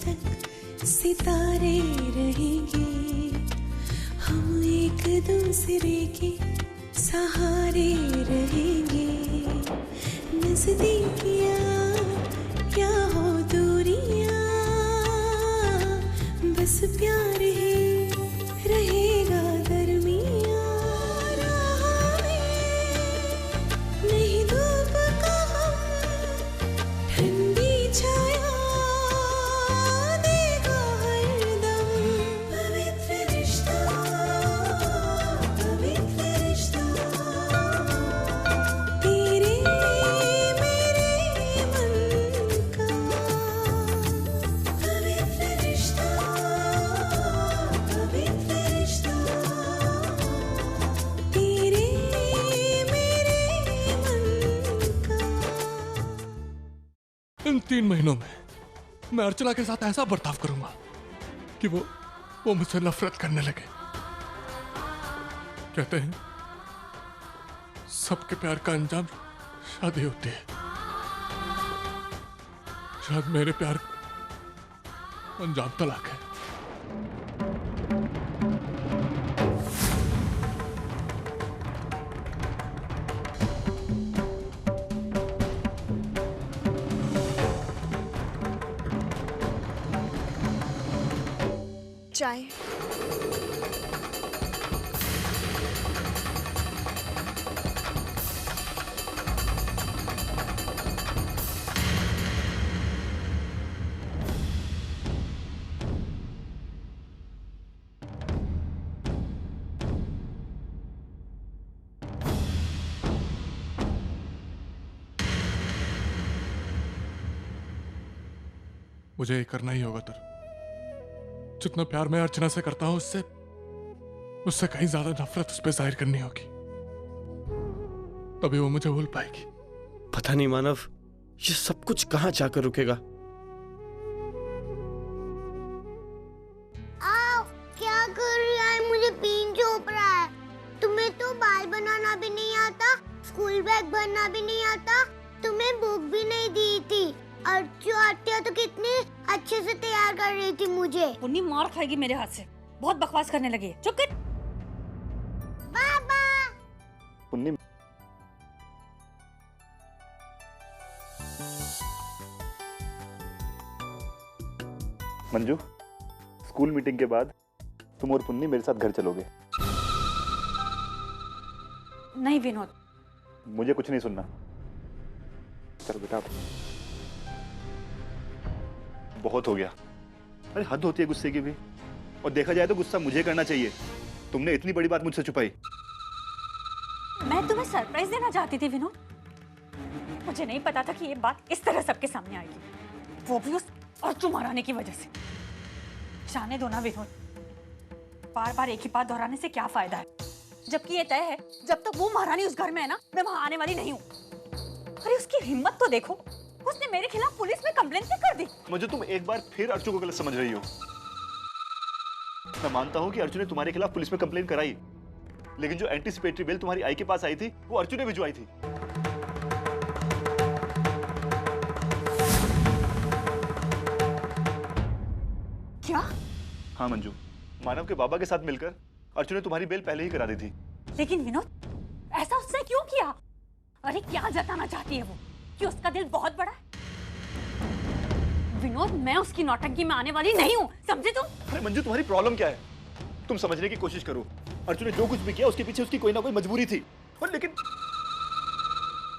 तक सितारे रहेंगे, हम एक दूसरे के सहारे रहेंगे। नजदीकियां क्या हो दूरियां, बस प्यार ही रहेगा दरमियां। राह में नहीं धूप का हम, ठंडी छाया देगा हरदम। पवित्र रिश्ता, पवित्र रिश्ता, तेरे मेरे मन का। पवित्र रिश्ता, पवित्र रिश्ता, तेरे मेरे मन का। इन 3 महीनों में मैं अर्चना के साथ ऐसा बर्ताव करूंगा कि वो मुझसे नफरत करने लगे। कहते हैं सबके प्यार का अंजाम शादी होती है, शायद मेरे प्यार का अंजाम तलाक है। चाय। मुझे ये करना ही होगा तर। जितना प्यार मैं अर्चना से करता हूं उससे कहीं ज्यादा नफरत उस पर जाहिर करनी होगी, तभी वो मुझे भूल पाएगी। पता नहीं मानव, ये सब कुछ कहां जाकर रुकेगा। आओ, क्या कर रहा है? मुझे पीन चोप रहा है। तुम्हें तो बाल बनाना भी नहीं आता, स्कूल बैग भरना भी नहीं आता, तुम्हें बुक भी नहीं दी थी। अर्चू आंटिया तो कितने अच्छे से तैयार कर रही थी मुझे। पुन्नी मार खाएगी मेरे हाथ से, बहुत बकवास करने लगी है। चुप कर। पापा, पुन्नी, मंजू, स्कूल मीटिंग के बाद तुम और पुन्नी मेरे साथ घर चलोगे। नहीं विनोद, मुझे कुछ नहीं सुनना। चलो बेटा, बहुत हो गया। अरे हद होती है गुस्से की भी, और देखा जाए तो गुस्सा मुझे करना चाहिए। तुमने इतनी बड़ी बात मुझसे छुपाई। मैं तुम्हें सरप्राइज देना चाहती थी विनोद। मुझे नहीं पता था कि ये बात इस तरह सबके सामने आएगी, वो भी उस अर्चू महारानी की वजह से। जाने दो ना विनोद, बार बार एक ही बात दोहराने से क्या फायदा है, जबकि ये तय है जब तक वो महारानी उस घर में है ना, मैं वहां आने वाली नहीं हूँ। अरे उसकी हिम्मत तो देखो, उसने मेरे खिलाफ पुलिस में कंप्लेंट भी कर दी। मुझे तुम एक बार फिर अर्चू को गलत समझ रही हो। मैं मानता हूँ कि अर्चू ने तुम्हारे खिलाफ पुलिस में कंप्लेंट कराई, लेकिन जो एंटीसिपेटरी बेल तुम्हारी आई के पास आई थी वो अर्चू ने भिजवाई थी। क्या? हाँ मंजू, मानव के बाबा के साथ मिलकर अर्चू ने तुम्हारी बेल पहले ही करा दी थी। लेकिन विनोद, ऐसा उसने क्यों किया? अरे क्या जताना चाहती है वो, कि उसका दिल बहुत बड़ा है? विनोद, मैं उसकी नौटंकी में आने वाली नहीं हूँ, समझे तुम? अरे मंजू, तुम्हारी प्रॉब्लम क्या है? तुम समझने की कोशिश करो। अर्चू ने जो कुछ भी किया उसके पीछे उसकी कोई ना कोई मजबूरी थी, और लेकिन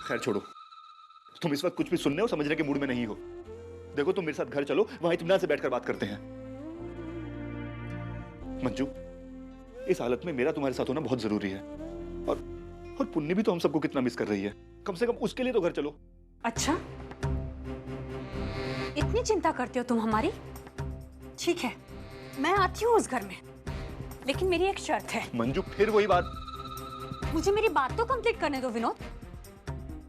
खैर छोड़ो, तुम इस वक्त कुछ भी सुनने और समझने के मूड में नहीं हो। देखो, तुम मेरे साथ घर चलो, वहां इत्मीनान से बैठकर बात करते हैं। मंजू, इस हालत में मेरा तुम्हारे साथ होना बहुत जरूरी है, और पुन्नी भी तो हम सबको कितना मिस कर रही है। कम से कम उसके लिए तो घर चलो। अच्छा, इतनी चिंता करते हो तुम हमारी? ठीक है, मैं आती हूँ उस घर में, लेकिन मेरी एक शर्त है। मंजू, फिर वही बात। मुझे मेरी बात तो कंप्लीट करने दो विनोद।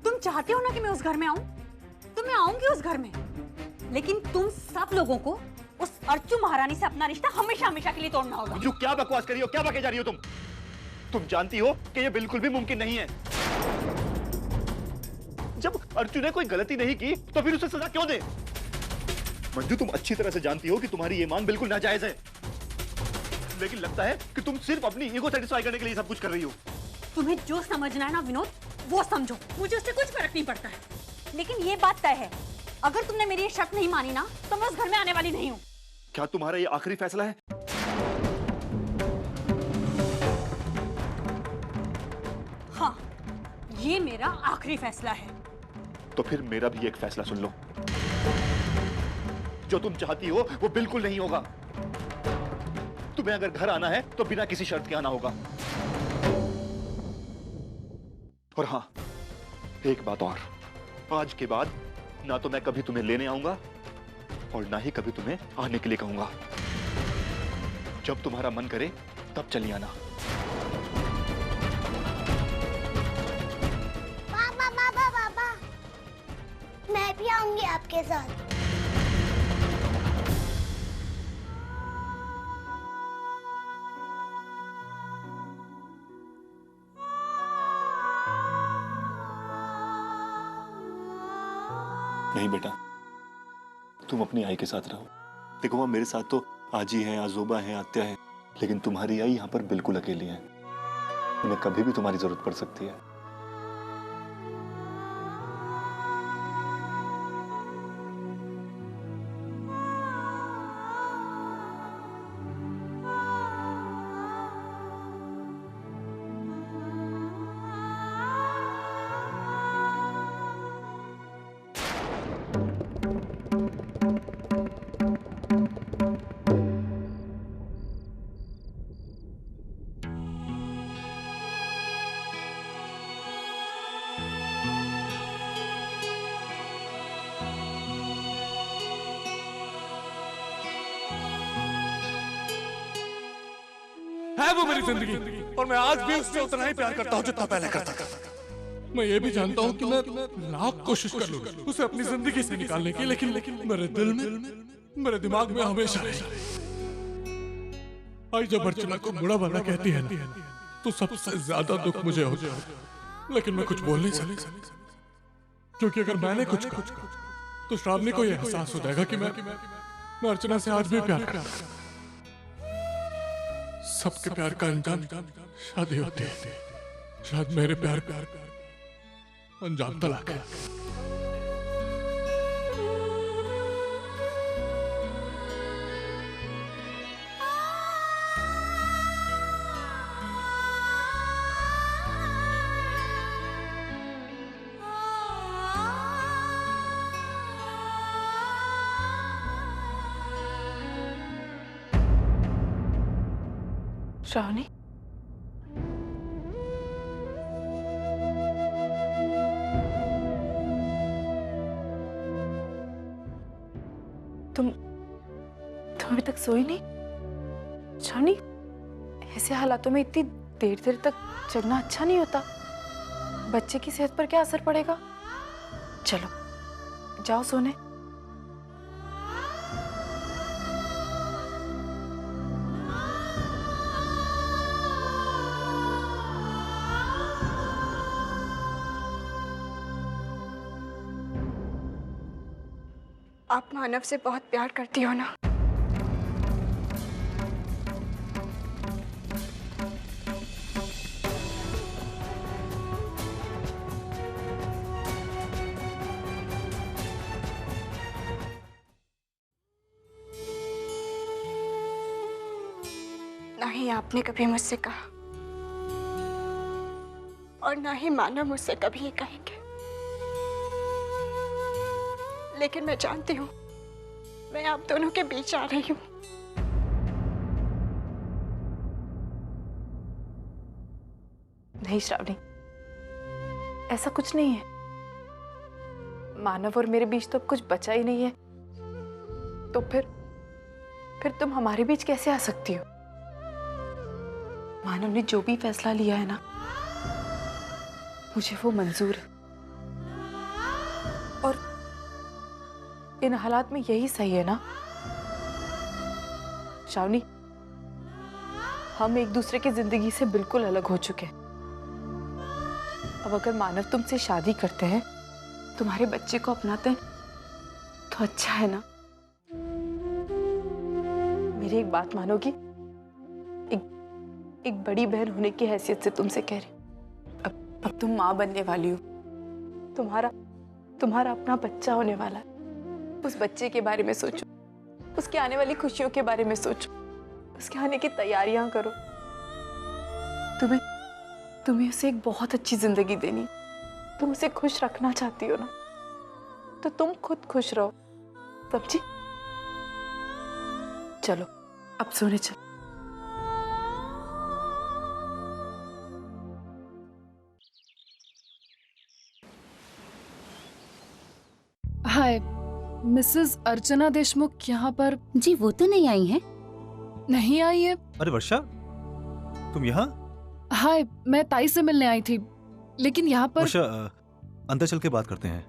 तुम चाहते हो ना कि मैं उस घर में आऊं, तो मैं आऊंगी उस घर में, लेकिन तुम सब लोगों को उस अर्चू महारानी से अपना रिश्ता हमेशा हमेशा के लिए तोड़ना होगा। मंजू, क्या बकवास कर रही हो, क्या बके जा रही हो तुम? तुम जानती हो कि यह बिल्कुल भी मुमकिन नहीं है। जब अर्चू ने कोई गलती नहीं की तो फिर उसे सजा क्यों दे? मंजू, तुम अच्छी तरह से जानती हो कि तुम्हारी ये मांग बिल्कुल नाजायज है, लेकिन लगता है कि तुम सिर्फ अपनी ईगो सेटिस्फाई करने के लिए सब कुछ कर रही हो। तुम्हें जो समझना है ना विनोद, वो समझो, मुझे उससे कुछ फर्क नहीं पड़ता है। लेकिन ये बात तय है, अगर तुमने मेरी ये शर्त नहीं मानी ना, तो मैं उस घर में आने वाली नहीं हूँ। क्या तुम्हारा ये आखिरी फैसला है? हाँ, ये मेरा आखिरी फैसला है। तो फिर मेरा भी एक फैसला सुन लो। जो तुम चाहती हो वो बिल्कुल नहीं होगा। तुम्हें अगर घर आना है तो बिना किसी शर्त के आना होगा। और हाँ, एक बात और, आज के बाद ना तो मैं कभी तुम्हें लेने आऊंगा और ना ही कभी तुम्हें आने के लिए कहूंगा। जब तुम्हारा मन करे तब चली आना। पापा पापा पापा, मैं भी आऊंगी आपके साथ। नहीं बेटा, तुम अपनी आई के साथ रहो। देखो वहाँ मेरे साथ तो आजी हैं, आजोबा हैं, आत्या है, लेकिन तुम्हारी आई यहाँ पर बिल्कुल अकेली है। उन्हें कभी भी तुम्हारी जरूरत पड़ सकती है। है वो मेरी जिंदगी, और मैं आज भी उससे उतना ही प्यार करता हूँ जितना पहले करता था। मैं ये भी जानता हूँ कि मैं लाख कोशिश कर लूंगा उसे अपनी जिंदगी से निकालने की, लेकिन मेरे दिल में, मेरे दिमाग में हमेशा आई जब अर्चना को बुरा भला कहती है ना, तो सबसे ज्यादा दुख मुझे हो जाए। लेकिन मैं कुछ बोल नहीं सकता, क्योंकि अगर मैंने कुछ कहा तो श्रावणी को यह एहसास हो जाएगा कि मैं अर्चना से आज भी प्यार करता हूं। सबके प्यार का अंजाम शादी होती है, शायद मेरे प्यार अंजाम तलाक है। श्रावणी, तुम अभी तक सोई नहीं? श्रावणी, ऐसे हालातों में इतनी देर तक जगना अच्छा नहीं होता। बच्चे की सेहत पर क्या असर पड़ेगा? चलो जाओ सोने। आप मानव से बहुत प्यार करती हो ना? ना ही आपने कभी मुझसे कहा और ना ही मानव मुझसे कभी ये कहेंगे, लेकिन मैं जानती हूँ मैं आप दोनों के बीच आ रही हूँ। नहीं श्रावणी, ऐसा कुछ नहीं है। मानव और मेरे बीच तो अब कुछ बचा ही नहीं है, तो फिर तुम हमारे बीच कैसे आ सकती हो? मानव ने जो भी फैसला लिया है ना, मुझे वो मंजूर है, और इन हालात में यही सही है ना? श्रावणी, हम एक दूसरे की जिंदगी से बिल्कुल अलग हो चुके हैं। अब अगर मानव तुमसे शादी करते हैं, तुम्हारे बच्चे को अपनाते हैं, तो अच्छा है ना? मेरी एक बात मानोगी? एक बड़ी बहन होने की हैसियत से तुमसे कह रही, अब तुम माँ बनने वाली हो, तुम्हारा अपना बच्चा होने वाला है। उस बच्चे के बारे में सोचो, उसके आने वाली खुशियों के बारे में सोचो, उसके आने की तैयारियां करो। तुम्हें उसे एक बहुत अच्छी जिंदगी देनी, तुम उसे खुश रखना चाहती हो ना, तो तुम खुद खुश रहो, समझी? चलो अब सोने चलो। हाय, मिसेस अर्चना देशमुख यहाँ पर? जी वो तो नहीं आई हैं। नहीं आई है? अरे वर्षा, तुम यहाँ? हाय, मैं ताई से मिलने आई थी, लेकिन यहाँ पर। वर्षा, अंदर चल के बात करते हैं।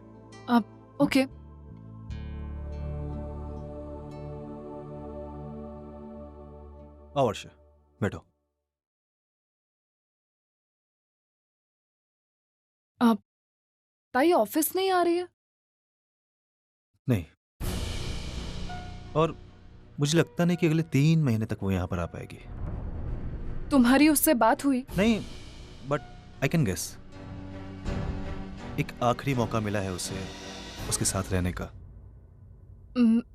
ओके। आओ वर्षा, बैठो। ताई ऑफिस नहीं आ रही है? नहीं, और मुझे लगता नहीं कि अगले 3 महीने तक वो यहाँ पर आ पाएगी। तुम्हारी उससे बात हुई? नहीं, बट आई कैन गेस। एक आखिरी मौका मिला है उसे उसके साथ रहने का।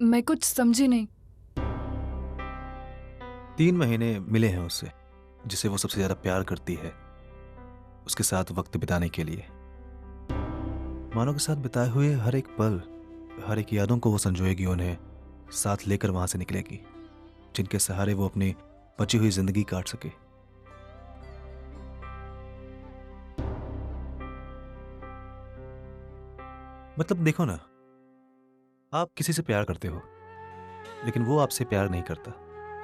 मैं कुछ समझी नहीं। 3 महीने मिले हैं उससे, जिसे वो सबसे ज्यादा प्यार करती है, उसके साथ वक्त बिताने के लिए। मानो के साथ बिताए हुए हर एक पल, हर एक यादों को वो संजोएगी, उन्हें साथ लेकर वहां से निकलेगी, जिनके सहारे वो अपनी बची हुई जिंदगी काट सके। मतलब देखो ना, आप किसी से प्यार करते हो, लेकिन वो आपसे प्यार नहीं करता,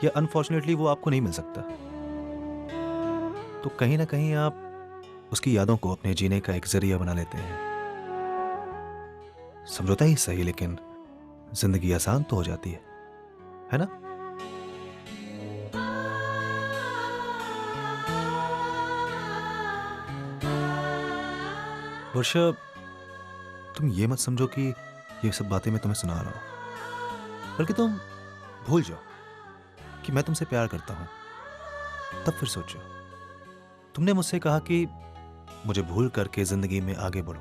या अनफॉर्चुनेटली वो आपको नहीं मिल सकता, तो कहीं ना कहीं आप उसकी यादों को अपने जीने का एक जरिया बना लेते हैं। समझौता ही सही, लेकिन जिंदगी आसान तो हो जाती है ना? वर्षा, तुम ये मत समझो कि ये सब बातें मैं तुम्हें सुना रहा हूं, बल्कि तुम भूल जाओ कि मैं तुमसे प्यार करता हूं, तब फिर सोचो। तुमने मुझसे कहा कि मुझे भूल करके जिंदगी में आगे बढ़ो।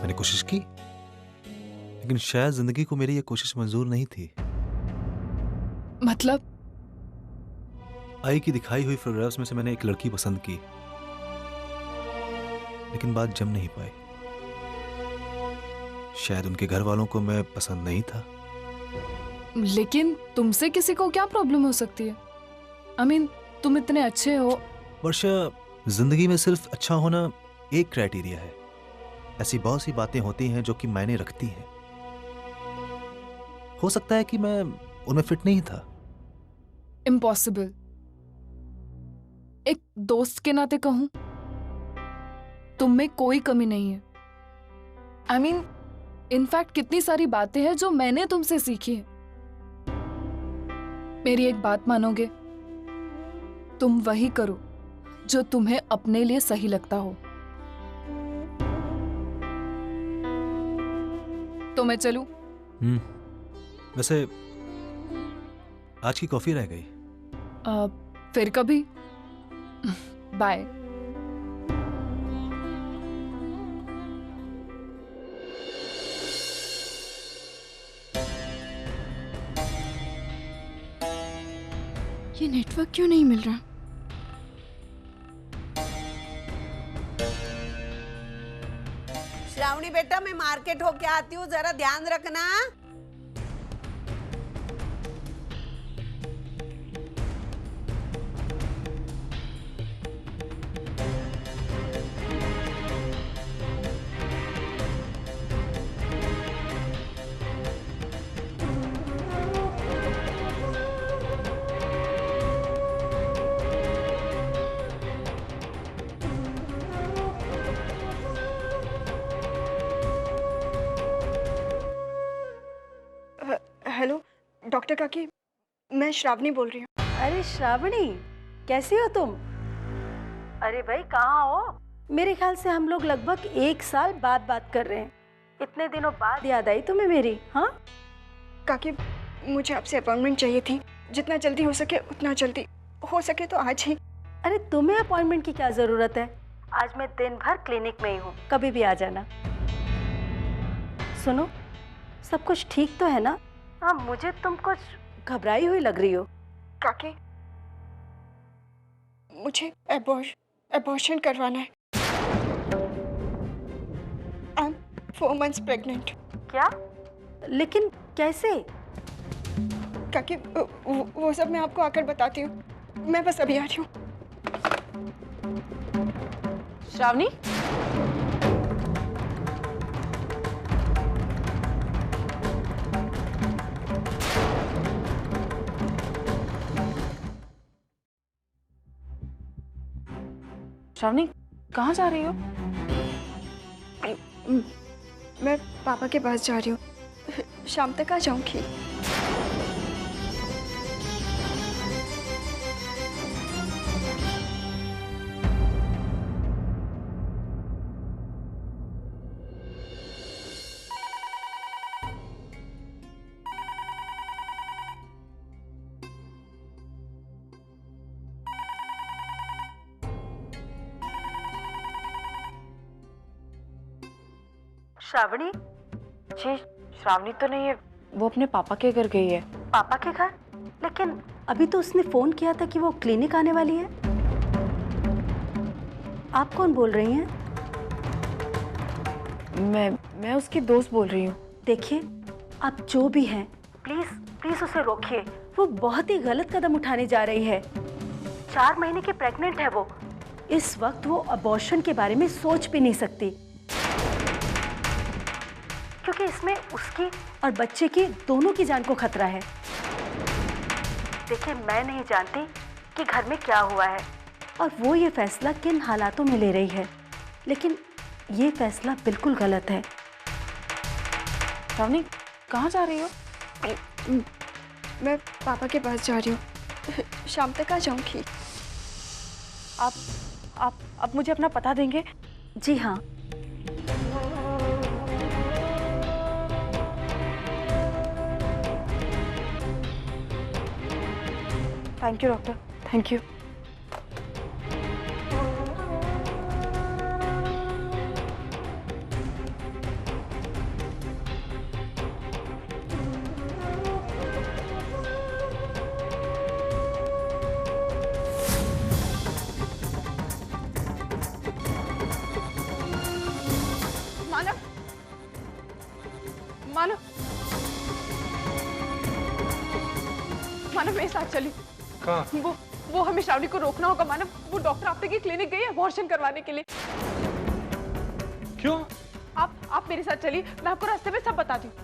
मैंने कोशिश की, लेकिन शायद जिंदगी को मेरी ये कोशिश मंजूर नहीं थी। मतलब? आई की दिखाई हुई फोटोग्राफ्स में से मैंने एक लड़की पसंद की, लेकिन बात जम नहीं पाई। शायद उनके घर वालों को मैं पसंद नहीं था। लेकिन तुमसे किसी को क्या प्रॉब्लम हो सकती है? I mean, तुम इतने अच्छे हो। वर्षा, जिंदगी में सिर्फ अच्छा होना एक क्राइटेरिया है। ऐसी बहुत सी बातें होती हैं जो कि मायने रखती हैं। हो सकता है कि मैं उनमें फिट नहीं था। इम्पॉसिबल। एक दोस्त के नाते कहूं, तुम में कोई कमी नहीं है। I mean, इनफैक्ट कितनी सारी बातें हैं जो मैंने तुमसे सीखी है। मेरी एक बात मानोगे? तुम वही करो जो तुम्हें अपने लिए सही लगता हो। तो मैं चलूं? वैसे आज की कॉफी रह गई। फिर कभी। बाय। ये नेटवर्क क्यों नहीं मिल रहा? श्रावणी बेटा, मैं मार्केट होके आती हूँ, जरा ध्यान रखना। हेलो डॉक्टर काकी, मैं श्रावणी बोल रही हूँ। अरे श्रावणी, कैसी हो तुम? अरे भाई, कहाँ हो? मेरे ख्याल से हम लोग लगभग 1 साल बाद बात कर रहे हैं। इतने दिनों बाद याद आई तुम्हें मेरी? हाँ काकी, मुझे आपसे अपॉइंटमेंट चाहिए थी। जितना जल्दी हो सके उतना जल्दी, हो सके तो आज ही। अरे तुम्हें अपॉइंटमेंट की क्या जरूरत है? आज मैं दिन भर क्लिनिक में ही हूँ, कभी भी आ जाना। सुनो, सब कुछ ठीक तो है ना? हाँ, मुझे तुम कुछ घबराई हुई लग रही हो। काकी, मुझे अबॉर्शन करवाना है। I am 4 months pregnant. क्या? लेकिन कैसे? काकी, वो सब मैं आपको आकर बताती हूँ। मैं बस अभी आ रही हूँ। श्रावणी, श्रावणी कहाँ जा रही हो? मैं पापा के पास जा रही हूँ। शाम तक आ जाऊंगी। श्रावणी? जी, श्रावणी तो नहीं है, वो अपने पापा के घर गई है। पापा के घर? लेकिन अभी तो उसने फोन किया था कि वो क्लिनिक आने वाली है। आप कौन बोल रही हैं? मैं उसकी दोस्त बोल रही हूँ। देखिए, आप जो भी हैं, प्लीज प्लीज उसे रोकिए। वो बहुत ही गलत कदम उठाने जा रही है। 4 महीने की प्रेग्नेंट है वो। इस वक्त वो अबॉर्शन के बारे में सोच भी नहीं सकती, क्योंकि इसमें उसकी और बच्चे की दोनों की जान को खतरा है। देखिए, मैं नहीं जानती कि घर में क्या हुआ है और वो ये फैसला किन हालातों में ले रही है, लेकिन ये फैसला बिल्कुल गलत है। श्रावणी कहाँ जा रही हो? मैं पापा के पास जा रही हूँ। शाम तक आ जाऊंगी। आप मुझे अपना पता देंगे? जी हाँ। Thank you doctor, thank you. Manav, Manav, Manav मेरे साथ चलिए। कहाँ? वो हमें श्रावणी को रोकना होगा मानव। वो डॉक्टर आपके की क्लिनिक गई है अबॉर्शन करवाने के लिए। क्यों? आप मेरे साथ चलिए, मैं आपको रास्ते में सब बताती हूँ।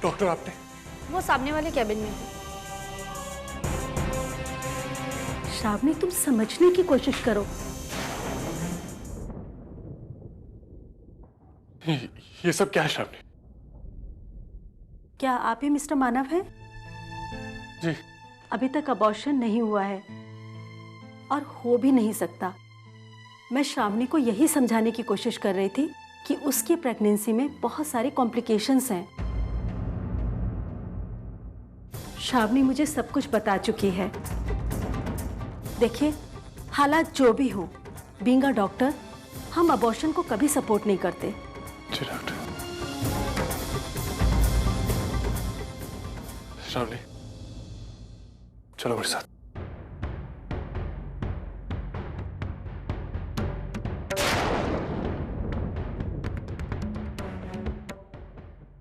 डॉक्टर आपने? वो सामने वाले कैबिन में थे। श्रावणी, तुम समझने की कोशिश करो। ये सब क्या है श्रावणी? क्या आप ही मिस्टर मानव हैं? जी। अभी तक अबॉर्शन नहीं हुआ है और हो भी नहीं सकता। मैं श्रावणी को यही समझाने की कोशिश कर रही थी कि उसकी प्रेगनेंसी में बहुत सारे कॉम्प्लिकेशंस हैं। श्रावणी मुझे सब कुछ बता चुकी है। देखिए, हालात जो भी हो, बीइंग अ डॉक्टर, हम अबॉर्शन को कभी सपोर्ट नहीं करते। जी डॉक्टर। श्रावणी, चलो मेरे साथ।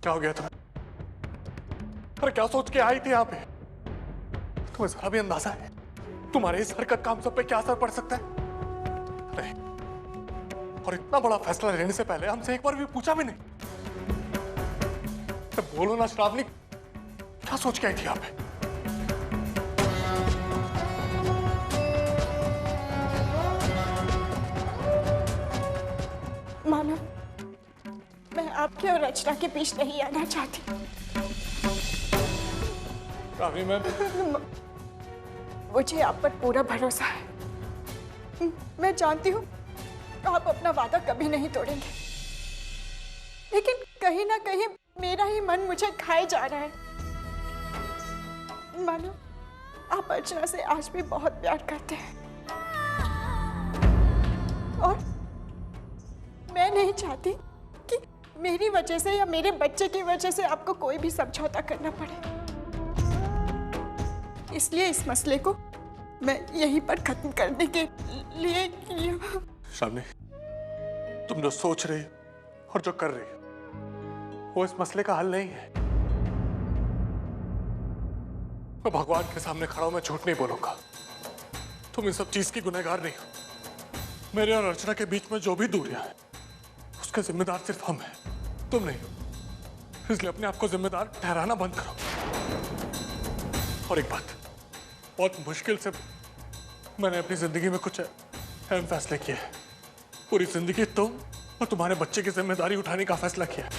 क्या हो गया तुम्हें? अरे क्या सोच के आई थी यहाँ पे? तुम्हें जरा भी अंदाजा है तुम्हारे इस हरकत का हम सब पे क्या असर पड़ सकता है? नहीं, और इतना बड़ा फैसला लेने से पहले हमसे एक बार भी पूछा भी नहीं। तो बोलो ना श्रावणी, क्या सोच के आई थी यहाँ पे? मानव, मैं आपके और रचना के बीच नहीं आना चाहती। श्रावणी मैम, मुझे आप पर पूरा भरोसा है। मैं जानती हूँ आप अपना वादा कभी नहीं तोड़ेंगे, लेकिन कहीं ना कहीं मेरा ही मन मुझे खाए जा रहा है। मानो आप अर्चना से आज भी बहुत प्यार करते हैं और मैं नहीं चाहती कि मेरी वजह से या मेरे बच्चे की वजह से आपको कोई भी समझौता करना पड़े। इसलिए इस मसले को मैं यहीं पर खत्म करने के लिए किया। श्रावणी, तुम जो सोच रही हो और जो कर रही हो वो इस मसले का हल नहीं है। मैं भगवान के सामने खड़ा हूं, मैं झूठ नहीं बोलूंगा। तुम इन सब चीज की गुनहगार नहीं हो। मेरे और अर्चना के बीच में जो भी दूरियां हैं उसके जिम्मेदार सिर्फ हम हैं, तुम नहीं हो। इसलिए अपने आप को जिम्मेदार ठहराना बंद करो। और एक बात, बहुत मुश्किल से मैंने अपनी जिंदगी में कुछ अहम फैसले किए हैं। पूरी जिंदगी तुम और तुम्हारे बच्चे की जिम्मेदारी उठाने का फैसला किया।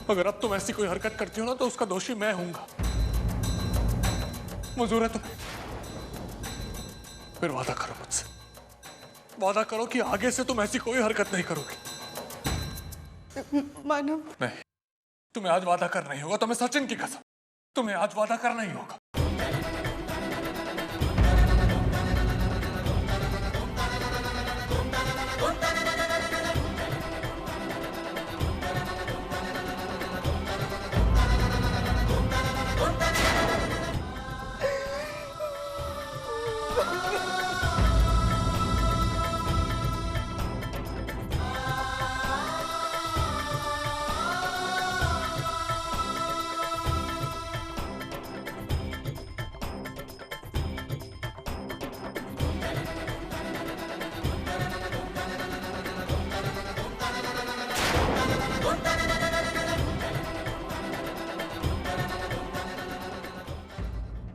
अगर अब तुम ऐसी कोई हरकत करती हो ना तो उसका दोषी मैं हूंगा। मंजूर है तुम्हें? फिर वादा करो मुझसे, वादा करो कि आगे से तुम ऐसी कोई हरकत नहीं करोगी। मानव, नहीं, तुम्हें आज वादा करना ही होगा। तुम्हें सचिन की कसम, तुम्हें आज वादा करना ही होगा।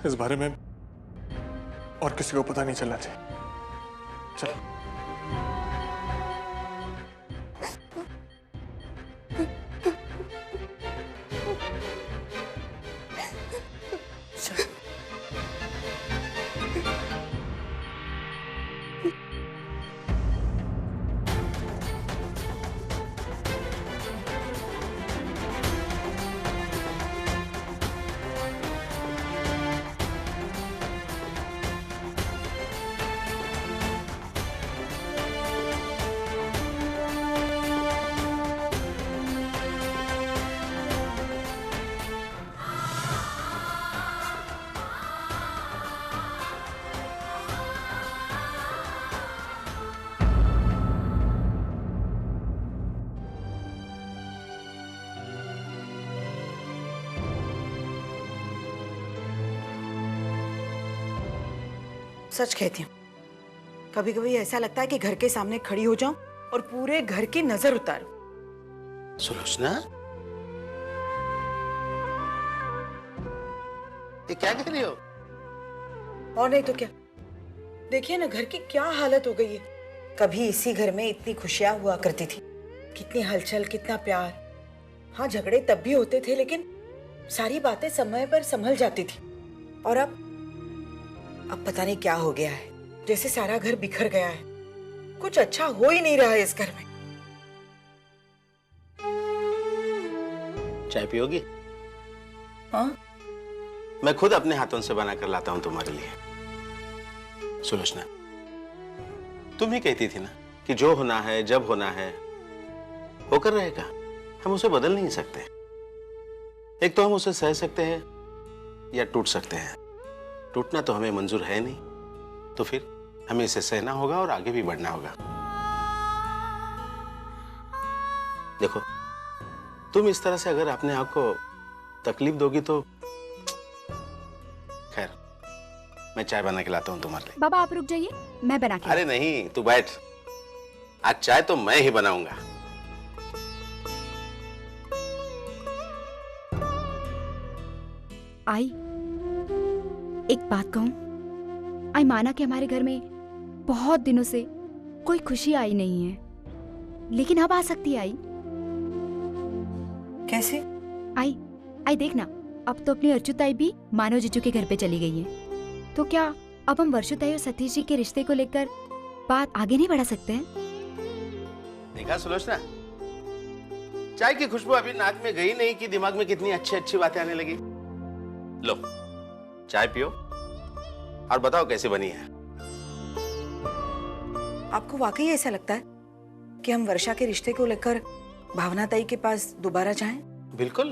इस बारे में और किसी को पता नहीं चलना चाहिए। चलो। सच कहती हूँ, कभी कभी ऐसा लगता है कि घर के सामने खड़ी हो जाऊं और पूरे घर की नजर उतारूं। सुलोचना, ये क्या कह रही हो? और नहीं तो क्या, देखिए ना घर की क्या हालत हो गई है। कभी इसी घर में इतनी खुशियां हुआ करती थी, कितनी हलचल, कितना प्यार। हाँ, झगड़े तब भी होते थे लेकिन सारी बातें समय पर संभल जाती थी। और अब पता नहीं क्या हो गया है, जैसे सारा घर बिखर गया है। कुछ अच्छा हो ही नहीं रहा है इस घर में। चाय पियोगी? हाँ, मैं खुद अपने हाथों से बना कर लाता हूं तुम्हारे लिए। सुलोचना, तुम ही कहती थी ना कि जो होना है जब होना है होकर रहेगा, हम उसे बदल नहीं सकते। एक तो हम उसे सह सकते हैं या टूट सकते हैं। टूटना तो हमें मंजूर है नहीं, तो फिर हमें इसे सहना होगा और आगे भी बढ़ना होगा। देखो, तुम इस तरह से अगर अपने आप को तकलीफ दोगी तो खैर, मैं चाय बना के लाता हूँ तुम्हारे लिए। बाबा आप रुक जाइए, मैं बना के। अरे नहीं, तू बैठ। आज चाय तो मैं ही बनाऊंगा। आई एक बात कहूं, आई माना कि हमारे घर में बहुत दिनों से कोई खुशी आई नहीं है, लेकिन अब आ सकती है। आई कैसे? आई देखना, अब तो अपनी अर्चु ताई भी मानव जीजू के घर पे चली गई है, तो क्या अब हम वर्षु ताई और सतीश जी के रिश्ते को लेकर बात आगे नहीं बढ़ा सकते हैं? देखा सुलोचना, चाय की खुशबू अभी नाक में गई नहीं कि दिमाग में कितनी अच्छी अच्छी बातें आने लगी। लो चाय पियो और बताओ कैसी बनी है। आपको वाकई ऐसा लगता है कि हम वर्षा के रिश्ते को लेकर भावना ताई के पास दोबारा जाएं? बिल्कुल।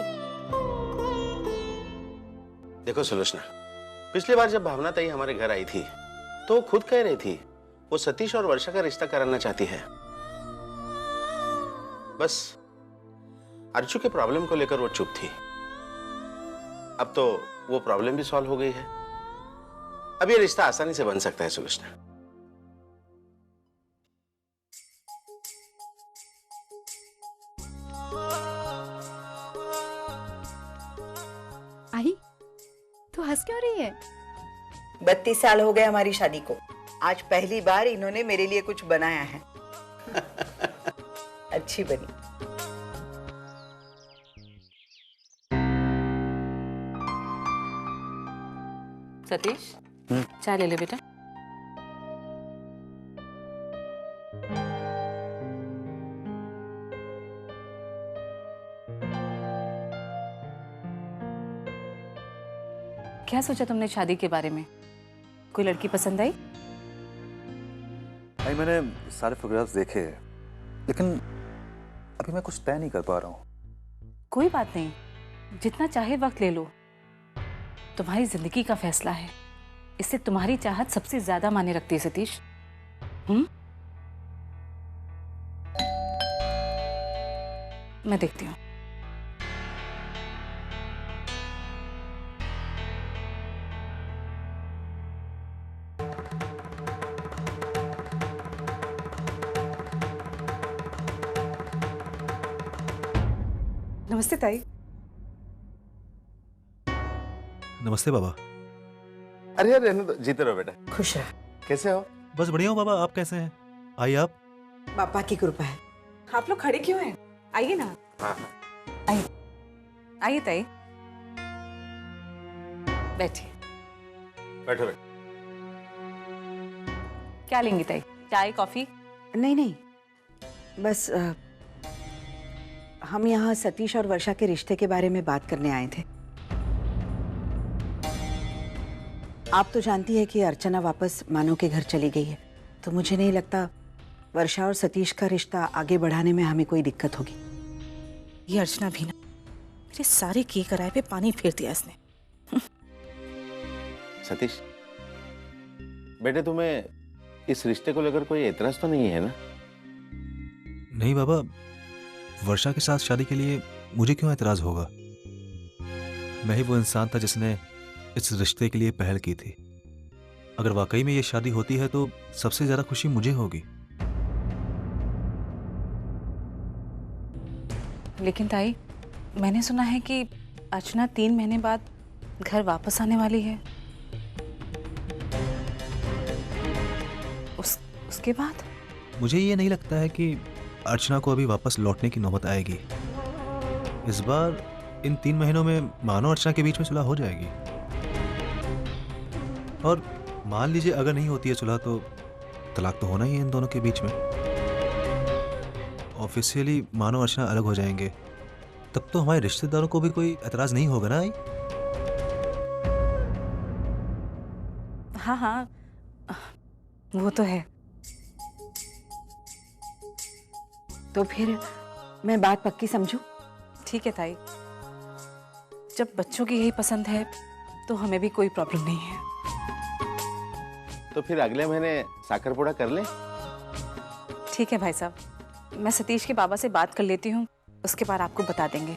देखो सुलोचना, पिछली बार जब भावना ताई हमारे घर आई थी तो वो खुद कह रही थी वो सतीश और वर्षा का रिश्ता कराना चाहती है। बस अर्चु के प्रॉब्लम को लेकर वो चुप थी। अब तो वो प्रॉब्लम भी सॉल्व हो गई है। अब ये रिश्ता आसानी से बन सकता है सुलोचना। आई तो हंस क्यों रही है? 32 साल हो गए हमारी शादी को, आज पहली बार इन्होंने मेरे लिए कुछ बनाया है। अच्छी बनी। सतीश, चाय ले ले बेटा। क्या सोचा तुमने शादी के बारे में? कोई लड़की पसंद आई? भाई मैंने सारे फोटोग्राफ्स देखे हैं, लेकिन अभी मैं कुछ तय नहीं कर पा रहा हूँ। कोई बात नहीं, जितना चाहे वक्त ले लो। तुम्हारी जिंदगी का फैसला है, इससे तुम्हारी चाहत सबसे ज्यादा मायने रखती है सतीश। मैं देखती हूँ। नमस्ते ताई। नमस्ते बाबा। अरे रहने दो, जीते रहो बेटा। खुश रह। कैसे हो? बस बढ़िया हूँ बाबा, आप कैसे हैं? आइए आप। पापा की कृपा है। आप लोग खड़े क्यों हैं? आइए ना। हाँ आइए आइए ताई, बैठिए। बैठो बैठो। क्या लेंगी ताई? चाय कॉफी? नहीं नहीं, बस हम यहाँ सतीश और वर्षा के रिश्ते के बारे में बात करने आए थे। आप तो जानती है कि अर्चना वापस मानव के घर चली गई है, तो मुझे नहीं लगता वर्षा और सतीश का रिश्ता आगे बढ़ाने में हमें कोई दिक्कत होगी। ये अर्चना भी ना, मेरे सारे किए कराए पे पानी फेर दिया इसने। सतीश बेटे, तुम्हें इस रिश्ते को लेकर कोई एतराज तो नहीं है ना? नहीं बाबा, वर्षा के साथ शादी के लिए मुझे क्यों एतराज होगा? मैं ही वो इंसान था जिसने इस रिश्ते के लिए पहल की थी। अगर वाकई में ये शादी होती है तो सबसे ज्यादा खुशी मुझे होगी। लेकिन ताई, मैंने सुना है कि अर्चना 3 महीने बाद घर वापस आने वाली है। उसके बाद? मुझे ये नहीं लगता है कि अर्चना को अभी वापस लौटने की नौबत आएगी। इस बार इन 3 महीनों में मानो अर्चना के बीच में सुलह हो जाएगी। और मान लीजिए अगर नहीं होती है सुलह तो तलाक तो होना ही है इन दोनों के बीच में। ऑफिशियली मानो अर्चना अलग हो जाएंगे, तब तो हमारे रिश्तेदारों को भी कोई एतराज नहीं होगा ना? आई हाँ हाँ, वो तो है। तो फिर मैं बात पक्की समझूं? ठीक है ताई, जब बच्चों की यही पसंद है तो हमें भी कोई प्रॉब्लम नहीं है। तो फिर अगले महीने साकर पोड़ा कर ले। ठीक है भाई साहब, मैं सतीश के बाबा से बात कर लेती हूँ उसके बाद आपको बता देंगे।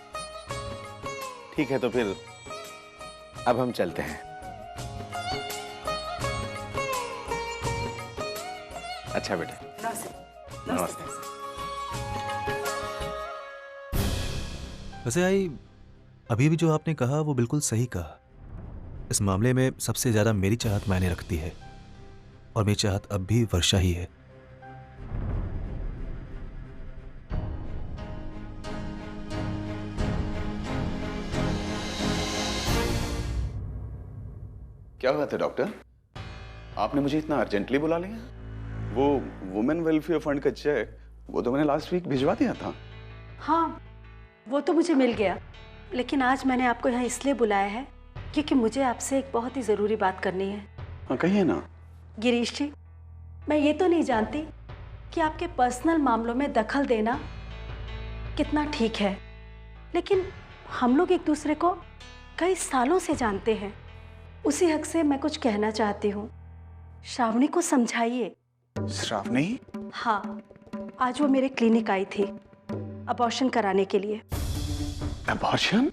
ठीक है, तो फिर अब हम चलते हैं। अच्छा बेटा, नमस्ते। वैसे आई, अभी भी जो आपने कहा वो बिल्कुल सही कहा। इस मामले में सबसे ज्यादा मेरी चाहत मायने रखती है, और मेरी चाहत अब भी वर्षा ही है। क्या बात है डॉक्टर, आपने मुझे इतना अर्जेंटली बुला लिया? वो वुमेन वेलफेयर फंड का चेक वो तो मैंने लास्ट वीक भिजवा दिया था। हाँ, वो तो मुझे मिल गया, लेकिन आज मैंने आपको यहाँ इसलिए बुलाया है क्योंकि मुझे आपसे एक बहुत ही ज़रूरी बात करनी है। हाँ, कहिए ना। गिरीश जी, मैं ये तो नहीं जानती कि आपके पर्सनल मामलों में दखल देना कितना ठीक है, लेकिन हम लोग एक दूसरे को कई सालों से जानते हैं। उसी हक से मैं कुछ कहना चाहती हूँ। श्रावणी को समझाइए। श्रावणी? हाँ, आज वो मेरे क्लिनिक आई थी अबॉर्शन कराने के लिए। अबॉर्शन?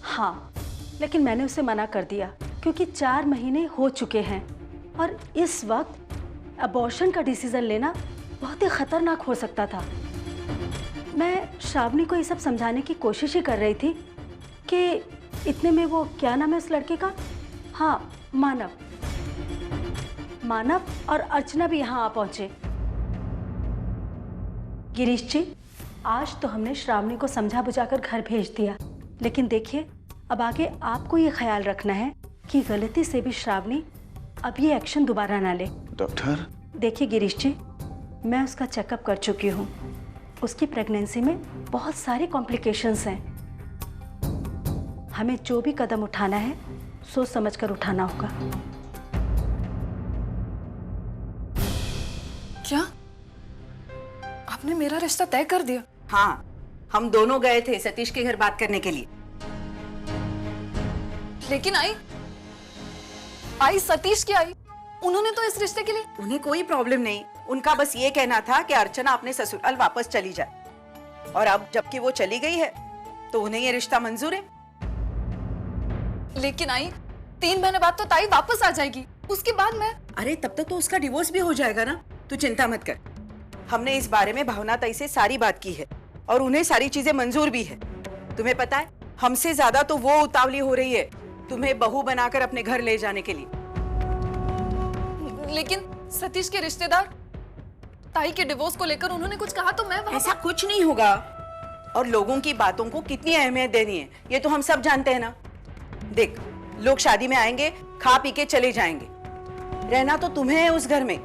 हाँ, लेकिन मैंने उसे मना कर दिया क्योंकि 4 महीने हो चुके हैं और इस वक्त अबॉर्शन का डिसीजन लेना बहुत ही खतरनाक हो सकता था। मैं श्रावणी को ये सब समझाने की कोशिश ही कर रही थी कि इतने में वो, क्या नाम है उस लड़के का? हाँ, मानव और अर्चना भी यहाँ आ पहुंचे। गिरीश जी, आज तो हमने श्रावणी को समझा बुझाकर घर भेज दिया, लेकिन देखिए अब आगे आपको ये ख्याल रखना है कि गलती से भी श्रावणी अब ये एक्शन दोबारा ना ले। डॉक्टर? देखिए गिरीश जी, मैं उसका चेकअप कर चुकी हूँ। उसकी प्रेगनेंसी में बहुत सारी कॉम्प्लिकेशंस हैं। हमें जो भी कदम उठाना है सोच समझ कर उठाना होगा। क्या आपने मेरा रिश्ता तय कर दिया? हाँ, हम दोनों गए थे सतीश के घर बात करने के लिए। लेकिन आई सतीश की आई, उन्होंने तो इस रिश्ते के लिए। उन्हें कोई प्रॉब्लम नहीं, उनका बस ये कहना था कि अर्चना अपने ससुराल वापस चली जाए, और अब जबकि वो चली गई है तो उन्हें ये रिश्ता मंजूर है। लेकिन 3 महीने बाद तो ताई वापस आ जाएगी, उसके बाद मैं। अरे तब तक तो उसका डिवोर्स भी हो जाएगा ना, तू चिंता मत कर। हमने इस बारे में भावना ताई से सारी बात की है और उन्हें सारी चीजें मंजूर भी है। तुम्हें पता है, हमसे ज्यादा तो वो उतावली हो रही है तुम्हें बहू बनाकर अपने घर ले जाने के लिए। लेकिन सतीश के रिश्तेदार ताई के डिवोर्स को लेकर उन्होंने कुछ कहा तो मैं ऐसा कुछ नहीं होगा, और लोगों की बातों को कितनी अहमियत देनी है ये तो हम सब जानते हैं ना। देख, लोग शादी में आएंगे, खा पी के चले जाएंगे, रहना तो तुम्हें है उस घर में।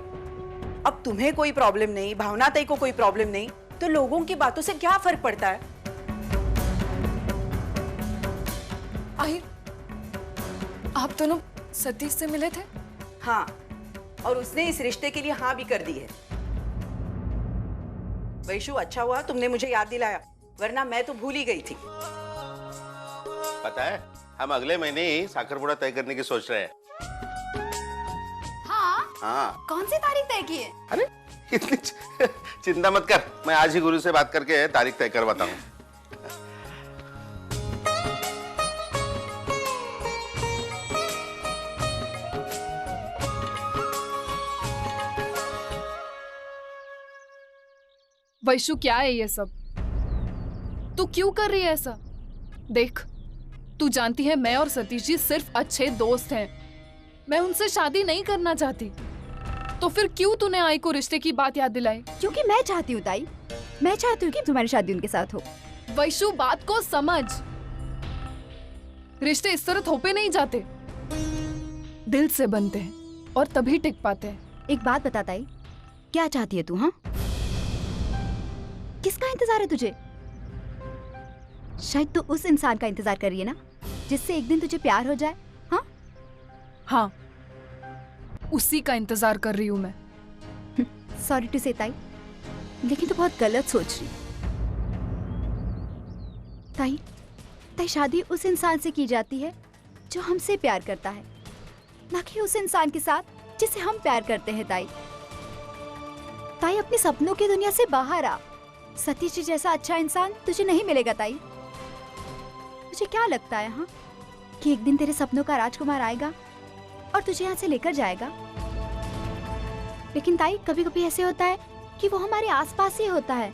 अब तुम्हें कोई प्रॉब्लम नहीं, भावना ताई को कोई प्रॉब्लम नहीं, तो लोगों की बातों से क्या फर्क पड़ता है? आप दोनों सतीश से मिले थे? हाँ, और उसने इस रिश्ते के लिए हाँ भी कर दी है। वैशु, अच्छा हुआ तुमने मुझे याद दिलाया, वरना मैं तो भूल ही गई थी। पता है, हम अगले महीने ही साखरपुड़ा तय करने की सोच रहे हैं। हाँ। कौन सी तारीख तय की है? अरे इतनी चिंता मत कर, मैं आज ही गुरु से बात करके तारीख तय करवाता हूँ। वैशु, क्या है ये सब? तू क्यों कर रही है ऐसा? देख, तू जानती है मैं और सतीश जी सिर्फ अच्छे दोस्त हैं। मैं उनसे शादी नहीं करना चाहती, तो फिर क्यों तूने आई को रिश्ते की बात याद दिलाई? क्योंकि मैं चाहती हूँ ताई, मैं चाहती हूँ कि तुम्हारी शादी उनके साथ हो। वैशु, बात को समझ। रिश्ते इस तरह थोपे नहीं जाते, दिल से बनते हैं और तभी टिक पाते हैं। एक बात बता ताई, क्या चाहती है तू? हाँ, किसका इंतजार है तुझे? शायद तू उस इंसान का इंतजार कर रही है ना, जिससे एक दिन तुझे प्यार हो जाए। हाँ हाँ, उसी का इंतजार कर रही हूँ मैं। सॉरी टू से ताई, लेकिन तू बहुत गलत सोच रही। ताई, ताई शादी उस इंसान से की जाती है जो हमसे प्यार करता है, ना कि उस इंसान के साथ जिसे हम प्यार करते हैं। ताई, ताई अपने सपनों की दुनिया से बाहर आ सतीश जी जैसा अच्छा इंसान तुझे नहीं मिलेगा ताई। मुझे क्या लगता है हाँ कि एक दिन तेरे सपनों का राजकुमार आएगा और तुझे यहाँ से लेकर जाएगा। लेकिन ताई कभी कभी ऐसे होता है कि वो हमारे आसपास ही होता है,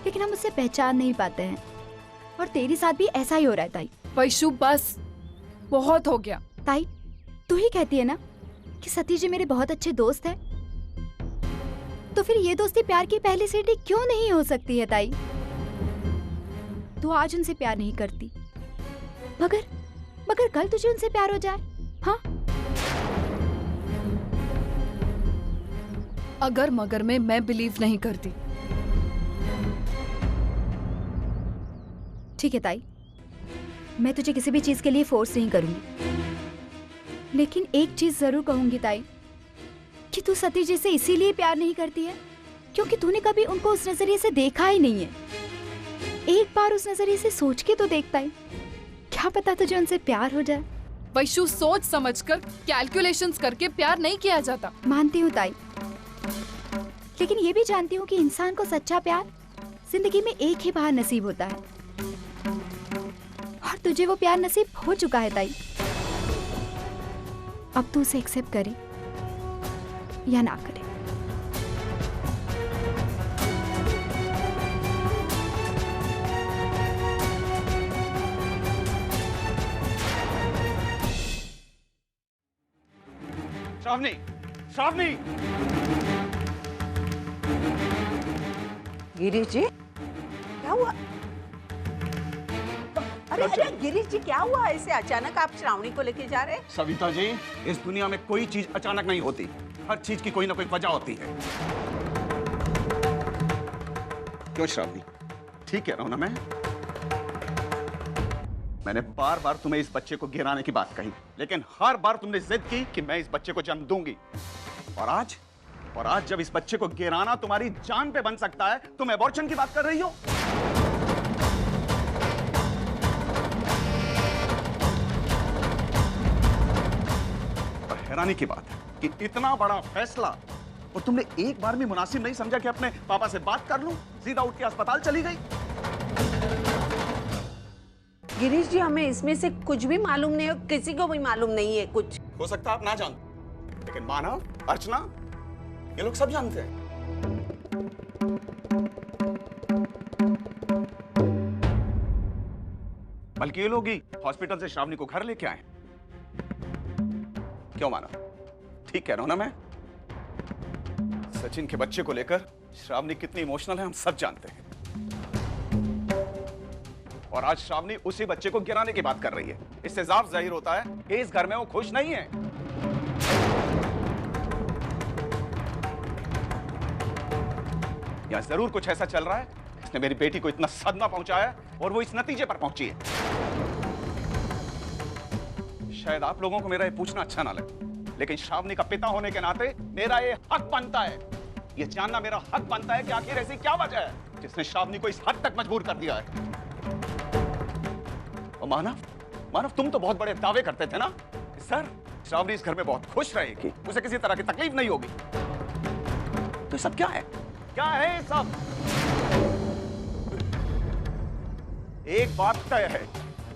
लेकिन हम उसे पहचान नहीं पाते हैं। और तेरे साथ भी ऐसा ही हो रहा है ताई। वैशु बस, बहुत हो गया। ताई तू ही कहती है ना कि सतीश जी मेरे बहुत अच्छे दोस्त हैं, तो फिर ये दोस्ती प्यार की पहली सीढ़ी क्यों नहीं हो सकती है ताई? तू आज उनसे प्यार नहीं करती, मगर कल तुझे उनसे प्यार हो जाए, हाँ? अगर मगर में मैं बिलीव नहीं करती। ठीक है ताई, मैं तुझे किसी भी चीज के लिए फोर्स नहीं करूंगी, लेकिन एक चीज जरूर कहूंगी ताई कि तू सतीश जी से इसीलिए प्यार नहीं करती है क्योंकि तूने कभी उनको उस नजरिए से देखा ही नहीं है। एक बार उस नजरिए से सोच के तो देखता है, क्या पता तुझे उनसे प्यार हो जाए। वैशु सोच समझकर कैलकुलेशंस करके प्यार नहीं किया जाता। मानती हूँ ताई, लेकिन ये भी जानती हूँ कि इंसान को सच्चा प्यार जिंदगी में एक ही बार नसीब होता है, और तुझे वो प्यार नसीब हो चुका है ताई। अब तू उसे एक्सेप्ट करे या ना करे। श्रावणी, श्रावणी! गिरीश जी क्या हुआ? अरे अरे गिरीश जी क्या हुआ? ऐसे अचानक आप श्रावणी को लेके जा रहे? सविता जी, इस दुनिया में कोई चीज अचानक नहीं होती, हर चीज की कोई ना कोई वजह होती है। क्यों श्रावणी, ठीक कह रहा हूं ना मैंने बार बार तुम्हें इस बच्चे को गिराने की बात कही, लेकिन हर बार तुमने जिद की कि मैं इस बच्चे को जन्म दूंगी। और आज जब इस बच्चे को गिराना तुम्हारी जान पे बन सकता है, तुम एबॉर्शन की बात कर रही हो। और हैरानी की बात है कि इतना बड़ा फैसला और तुमने एक बार भी मुनासिब नहीं समझा कि अपने पापा से बात कर लूं, सीधा उठ के अस्पताल चली गई। गिरीश जी हमें इसमें से कुछ भी मालूम नहीं है, किसी को भी मालूम नहीं है कुछ। हो सकता है आप ना जानो, लेकिन मानव, अर्चना, ये लोग सब जानते हैं। बल्कि ये लोग ही हॉस्पिटल से श्रावणी को घर लेके आए। क्यों मानव, ठीक कह रहा हूं ना मैं? सचिन के बच्चे को लेकर श्रावणी कितनी इमोशनल है हम सब जानते हैं, और आज श्रावणी उसी बच्चे को गिराने की बात कर रही है। इससे साफ जाहिर होता है कि इस घर में वो खुश नहीं है। यहां जरूर कुछ ऐसा चल रहा है जिसने मेरी बेटी को इतना सदमा पहुंचाया है, और वो इस नतीजे पर पहुंची है। शायद आप लोगों को मेरा ये पूछना अच्छा ना लगे, लेकिन श्रावणी का पिता होने के नाते मेरा ये हक बनता है, ये जानना मेरा हक बनता है कि आखिर ऐसी क्या वजह है जिसने श्रावणी को इस हद तक मजबूर कर दिया है। और मानव, तुम तो बहुत बड़े दावे करते थे ना सर, श्रावणी इस घर में बहुत खुश रहेगी, उसे किसी तरह की तकलीफ नहीं होगी। तो सब क्या है? क्या है सब? एक बात तय है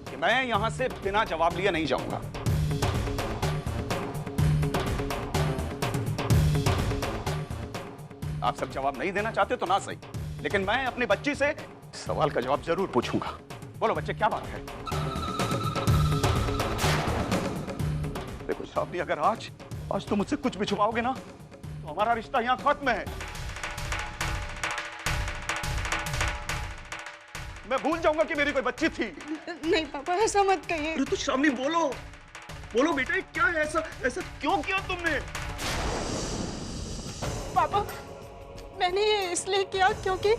कि मैं यहां से बिना जवाब लिए नहीं जाऊंगा। आप सब जवाब नहीं देना चाहते तो ना सही, लेकिन मैं अपनी बच्ची से सवाल का जवाब जरूर पूछूंगा। बोलो बच्चे, क्या बात है? देखो श्रावणी, अगर आज तुम मुझसे कुछ भी छुपाओगे ना, तो हमारा रिश्ता यहां खत्म है। मैं भूल जाऊंगा कि मेरी कोई बच्ची थी। नहीं पापा, ऐसा मत कहिए। अरे तो श्रावणी बोलो बेटे, क्या है ऐसा क्यों किया तुमने? पापा, मैंने ये इसलिए किया क्योंकि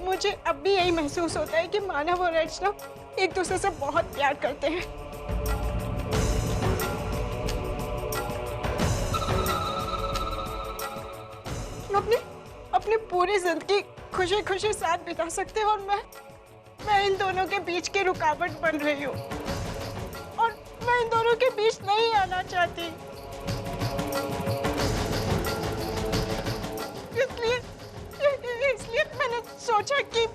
मुझे अब भी यही महसूस होता है कि मानव और अर्चना एक दूसरे से बहुत प्यार करते हैं। अपनी पूरी जिंदगी खुशी खुशी साथ बिता सकते हैं, और मैं इन दोनों के बीच की रुकावट बन रही हूँ, और मैं इन दोनों के बीच नहीं आना चाहती। इसलिए मैंने सोचा कि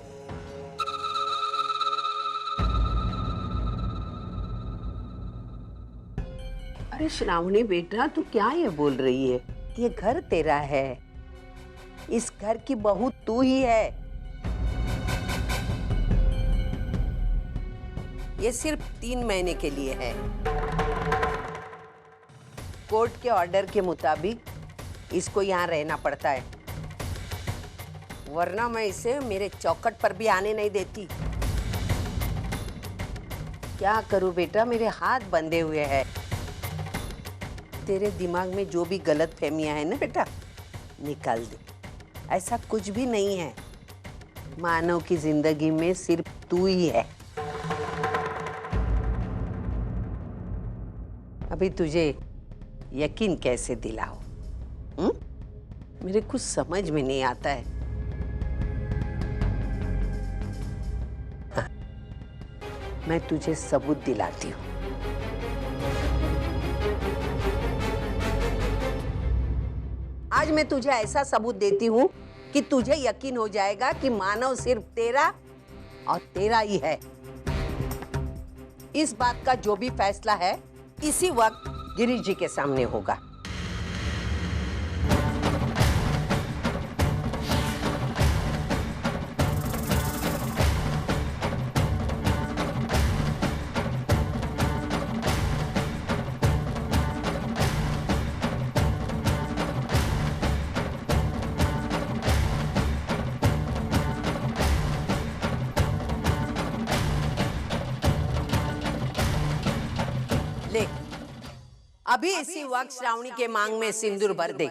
अरे श्रावणी बेटा, तू क्या ये बोल रही है? ये घर तेरा है, इस घर की बहू तू ही है। ये सिर्फ 3 महीने के लिए है। कोर्ट के ऑर्डर के मुताबिक इसको यहाँ रहना पड़ता है, वरना मैं इसे मेरे चौखट पर भी आने नहीं देती। क्या करूं बेटा, मेरे हाथ बंधे हुए हैं। तेरे दिमाग में जो भी गलत फहमियां है ना बेटा, निकाल दे। ऐसा कुछ भी नहीं है। मानव की जिंदगी में सिर्फ तू ही है। अभी तुझे यकीन कैसे दिलाऊं? मेरे कुछ समझ में नहीं आता है। हाँ, मैं तुझे सबूत दिलाती हूँ। आज मैं तुझे ऐसा सबूत देती हूँ कि तुझे यकीन हो जाएगा कि मानव सिर्फ तेरा और तेरा ही है। इस बात का जो भी फैसला है इसी वक्त गिरीश जी के सामने होगा। अभी इसी वक्त श्रावणी के मांग में सिंदूर भर दे।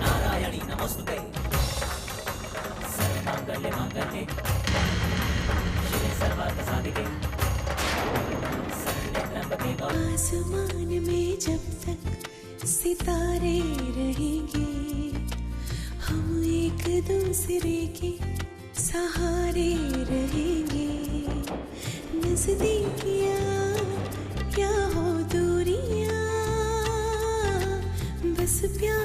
नारायणी नमोस्तुते सर्वमंगल मांगल्ये शिवे सर्वार्थ साधिके शरण्ये त्र्यंबके गौरी। आसमान में जब तक सितारे रहेंगे, हम एक दूसरे के सहारे रहेंगे। नजदीकियां क्या हो दूरियां, बस प्यार